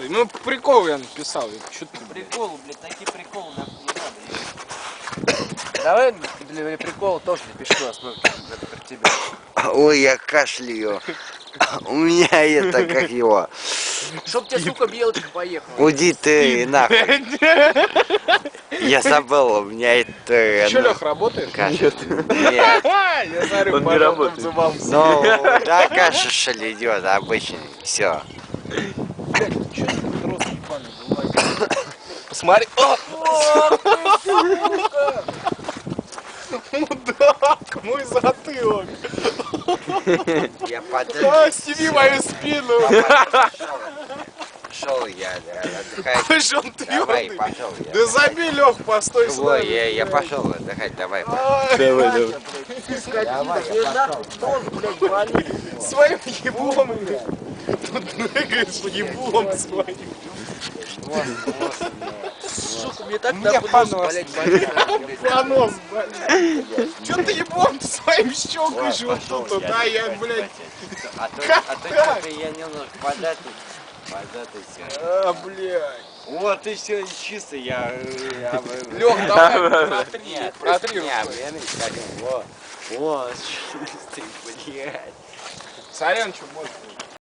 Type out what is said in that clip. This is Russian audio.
Ну, прикол я написал. Что ты, Прикол, блядь, такие приколы нахуй не надо. Давай для прикола тоже напишу остановки про тебя. Ой, я кашляю. У меня это, как его. Чтоб тебе, сука, белочка поехала. Уйди ты нахуй. Я забыл, у меня это... Че, Лех, работаешь? Кашель. Нет. Я смотрю, Он не работает. зубам. Ну, да, кашель идет обычный. Все. Че ты дрот ебаный вылазит? Посмотри. О! Мудак, мой затылок. Я подумал. А, сними мою спину. Пошел я, отдыхать. Какой же он Давай, твердый. пошел я. Да забей, Лех, постой сюда. Ой, я пошел отдыхать, давай. Ай, Давай, давай. своим еблом, блядь. Тут прыгаешь еблом своим. Сука, мне так Мне нахуй понос. нос, блядь, болит. Понос, блядь. Че ты еблом своим щелкаешь вот тут, да, я, блядь. А то так? что-то я немножко податый все. А, блядь. Вот, ты все чисто, я... Лех, давай, протри, протри. Нет, рукой. вот, чистый, блядь. Сорян, что больше.